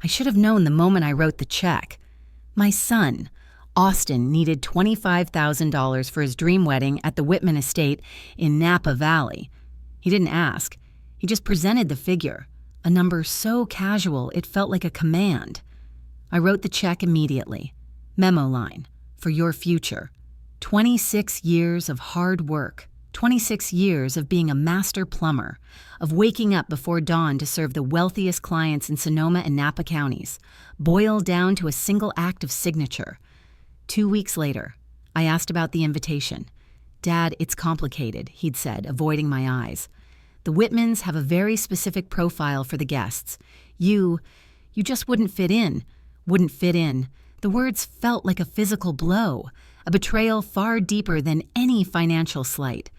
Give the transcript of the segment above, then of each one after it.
I should have known the moment I wrote the check. My son, Austin, needed $25,000 for his dream wedding at the Whitman estate in Napa Valley. He didn't ask. He just presented the figure, a number so casual it felt like a command. I wrote the check immediately. Memo line, for your future. 26 years of hard work. 26 years of being a master plumber, of waking up before dawn to serve the wealthiest clients in Sonoma and Napa counties, boiled down to a single act of signature. 2 weeks later, I asked about the invitation. "Dad, it's complicated," he'd said, avoiding my eyes. "The Whitmans have a very specific profile for the guests. You just wouldn't fit in. Wouldn't fit in." The words felt like a physical blow, a betrayal far deeper than any financial slight.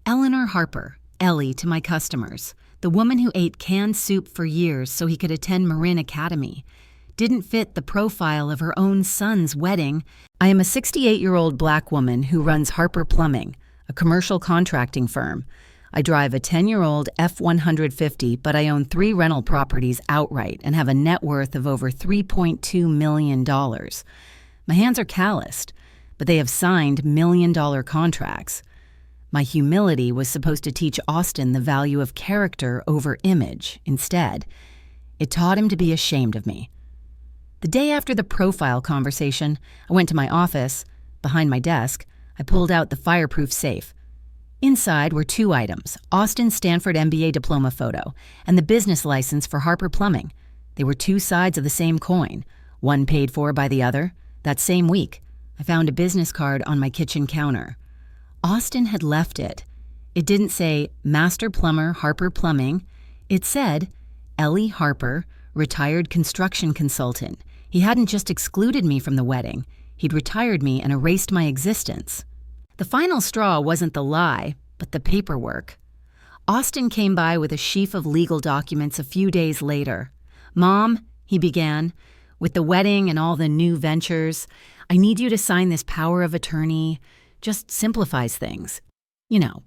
Eleanor Harper, Ellie to my customers, the woman who ate canned soup for years so he could attend Marin Academy, didn't fit the profile of her own son's wedding. I am a 68-year-old black woman who runs Harper Plumbing, a commercial contracting firm. I drive a 10-year-old F-150, but I own 3 rental properties outright and have a net worth of over $3.2 million. My hands are calloused, but they have signed million-dollar contracts. My humility was supposed to teach Austin the value of character over image. Instead, it taught him to be ashamed of me. The day after the profile conversation, I went to my office. Behind my desk, I pulled out the fireproof safe. Inside were 2 items, Austin's Stanford MBA diploma photo and the business license for Harper Plumbing. They were 2 sides of the same coin, one paid for by the other. That same week, I found a business card on my kitchen counter. Austin had left it. It didn't say Master Plumber Harper Plumbing. It said Ellie Harper, retired construction consultant. He hadn't just excluded me from the wedding. He'd retired me and erased my existence. The final straw wasn't the lie, but the paperwork. Austin came by with a sheaf of legal documents a few days later. "Mom," he began, "with the wedding and all the new ventures, I need you to sign this power of attorney. Just simplifies things. You know,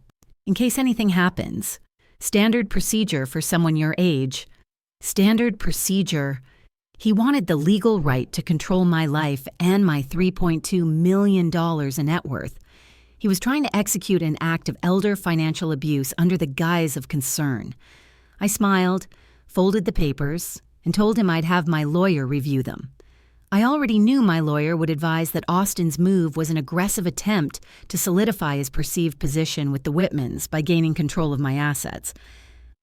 in case anything happens. Standard procedure for someone your age." Standard procedure. He wanted the legal right to control my life and my $3.2 million in net worth. He was trying to execute an act of elder financial abuse under the guise of concern. I smiled, folded the papers, and told him I'd have my lawyer review them. I already knew my lawyer would advise that Austin's move was an aggressive attempt to solidify his perceived position with the Whitmans by gaining control of my assets.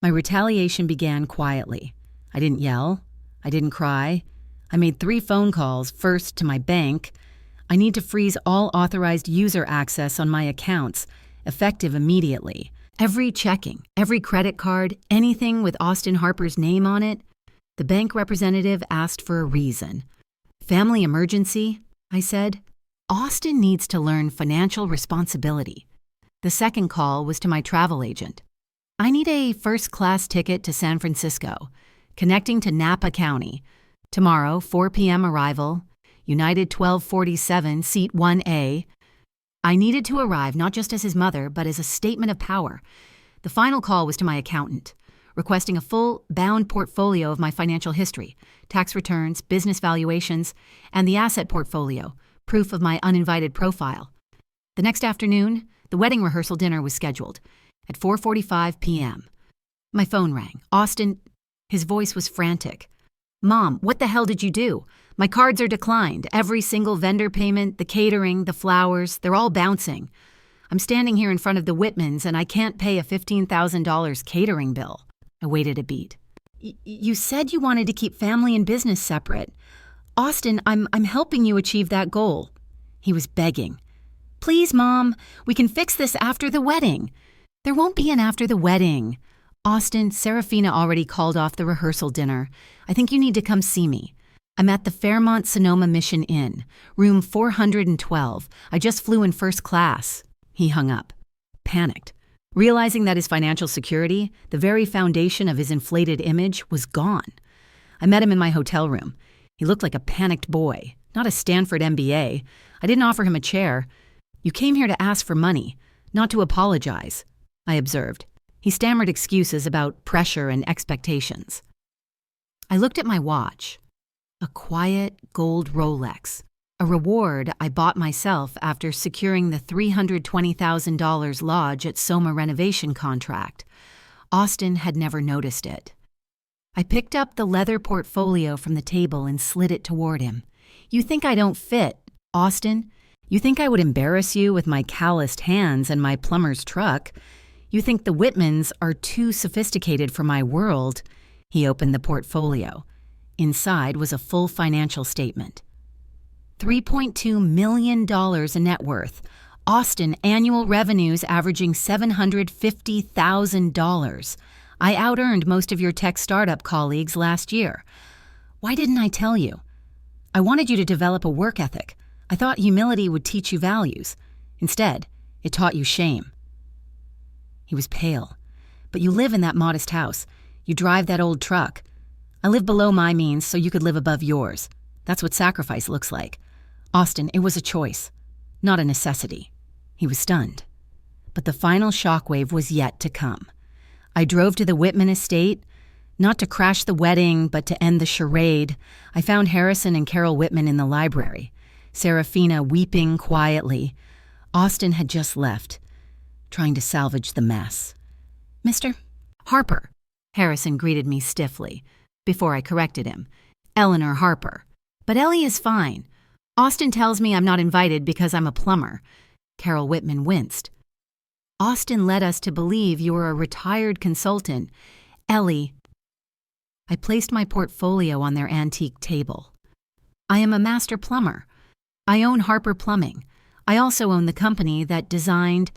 My retaliation began quietly. I didn't yell. I didn't cry. I made 3 phone calls, first to my bank. I need to freeze all authorized user access on my accounts, effective immediately. Every checking, every credit card, anything with Austin Harper's name on it. The bank representative asked for a reason. "Family emergency," I said. "Austin needs to learn financial responsibility." The second call was to my travel agent. "I need a first-class ticket to San Francisco, connecting to Napa County. Tomorrow, 4 p.m. arrival, United 1247, seat 1A. I needed to arrive not just as his mother, but as a statement of power. The final call was to my accountant, requesting a full, bound portfolio of my financial history, tax returns, business valuations, and the asset portfolio, proof of my uninvited profile. The next afternoon, the wedding rehearsal dinner was scheduled at 4:45 p.m. My phone rang. Austin, his voice was frantic. "Mom, what the hell did you do? My cards are declined. Every single vendor payment, the catering, the flowers, they're all bouncing. I'm standing here in front of the Whitmans and I can't pay a $15,000 catering bill." I waited a beat. You said you wanted to keep family and business separate. Austin, I'm helping you achieve that goal." He was begging. "Please, Mom, we can fix this after the wedding." "There won't be an after the wedding." "Austin, Serafina already called off the rehearsal dinner. I think you need to come see me. I'm at the Fairmont Sonoma Mission Inn, room 412. I just flew in first class." He hung up, panicked, realizing that his financial security, the very foundation of his inflated image, was gone. I met him in my hotel room. He looked like a panicked boy, not a Stanford MBA. I didn't offer him a chair. "You came here to ask for money, not to apologize," I observed. He stammered excuses about pressure and expectations. I looked at my watch. A quiet gold Rolex, a reward I bought myself after securing the $320,000 lodge at Soma renovation contract. Austin had never noticed it. I picked up the leather portfolio from the table and slid it toward him. You think I don't fit, Austin? You think I would embarrass you with my calloused hands and my plumber's truck? You think the Whitmans are too sophisticated for my world? He opened the portfolio. Inside was a full financial statement. $3.2 million in net worth. Austin annual revenues averaging $750,000. I out-earned most of your tech startup colleagues last year. Why didn't I tell you? I wanted you to develop a work ethic. I thought humility would teach you values. Instead, it taught you shame. He was pale. But you live in that modest house. You drive that old truck. I live below my means so you could live above yours. That's what sacrifice looks like. Austin, it was a choice, not a necessity. He was stunned. But the final shockwave was yet to come. I drove to the Whitman estate, not to crash the wedding, but to end the charade. I found Harrison and Carol Whitman in the library, Serafina weeping quietly. Austin had just left, trying to salvage the mess. Mr. Harper, Harrison greeted me stiffly, before I corrected him. Eleanor Harper. But Ellie is fine. Austin tells me I'm not invited because I'm a plumber. Carol Whitman winced. Austin led us to believe you were a retired consultant. Ellie. I placed my portfolio on their antique table. I am a master plumber. I own Harper Plumbing. I also own the company that designed,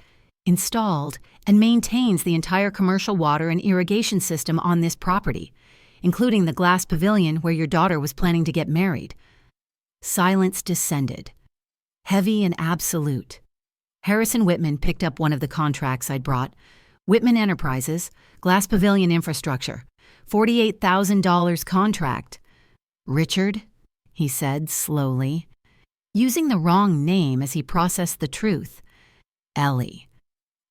installed, and maintains the entire commercial water and irrigation system on this property, including the glass pavilion where your daughter was planning to get married. Silence descended, heavy and absolute. Harrison Whitman picked up one of the contracts I'd brought. Whitman Enterprises, Glass Pavilion Infrastructure, $48,000 contract. Richard, he said slowly, using the wrong name as he processed the truth. Ellie,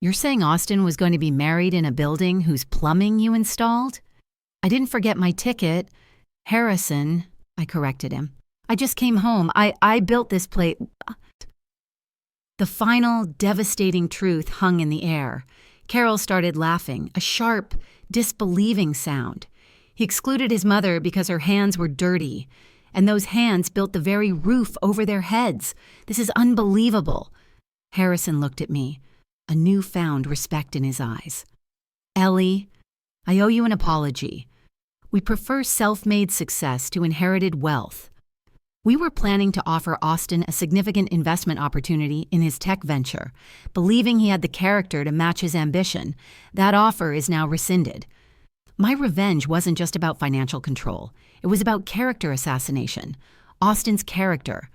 you're saying Austin was going to be married in a building whose plumbing you installed? I didn't forget my ticket. Harrison, I corrected him. I just came home. I built this place. The final, devastating truth hung in the air. Carol started laughing, a sharp, disbelieving sound. He excluded his mother because her hands were dirty, and those hands built the very roof over their heads. This is unbelievable. Harrison looked at me, a newfound respect in his eyes. Ellie, I owe you an apology. We prefer self-made success to inherited wealth. We were planning to offer Austin a significant investment opportunity in his tech venture, believing he had the character to match his ambition. That offer is now rescinded. My revenge wasn't just about financial control. It was about character assassination. Austin's character.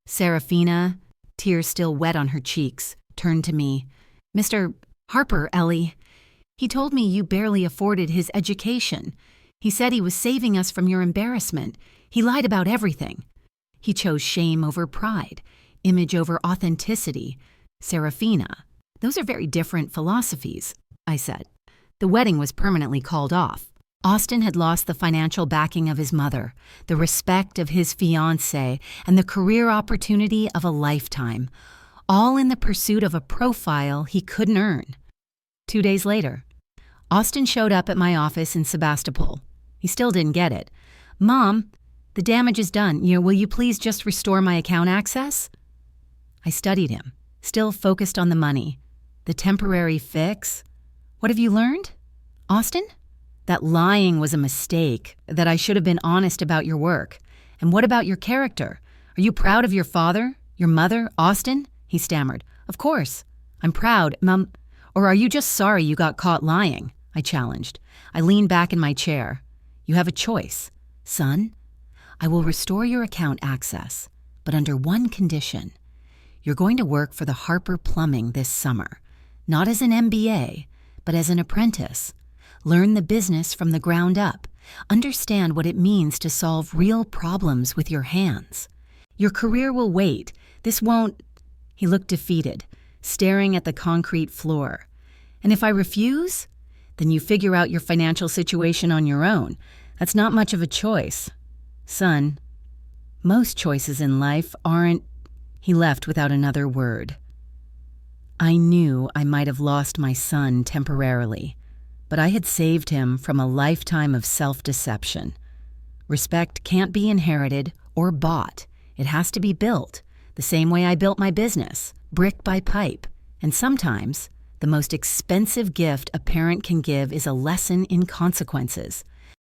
Serafina, tears still wet on her cheeks, turned to me. Mr. Harper, Ellie, he told me you barely afforded his education. He said he was saving us from your embarrassment. He lied about everything. He chose shame over pride, image over authenticity. Serafina, those are very different philosophies, I said. The wedding was permanently called off. Austin had lost the financial backing of his mother, the respect of his fiancée, and the career opportunity of a lifetime, all in the pursuit of a profile he couldn't earn. 2 days later, Austin showed up at my office in Sebastopol. He still didn't get it. Mom, the damage is done. Will you please just restore my account access? I studied him, still focused on the money. The temporary fix? What have you learned? Austin? That lying was a mistake, that I should have been honest about your work. And what about your character? Are you proud of your father, your mother, Austin? He stammered. Of course. I'm proud, Mom. Or are you just sorry you got caught lying? I challenged. I leaned back in my chair. You have a choice, son. I will restore your account access, but under one condition. You're going to work for the Harper Plumbing this summer, not as an MBA, but as an apprentice. Learn the business from the ground up. Understand what it means to solve real problems with your hands. Your career will wait. This won't... He looked defeated, staring at the concrete floor. And if I refuse, then you figure out your financial situation on your own. That's not much of a choice. Son, most choices in life aren't. He left without another word. I knew I might have lost my son temporarily, but I had saved him from a lifetime of self-deception. Respect can't be inherited or bought. It has to be built, the same way I built my business, brick by pipe. And sometimes, the most expensive gift a parent can give is a lesson in consequences.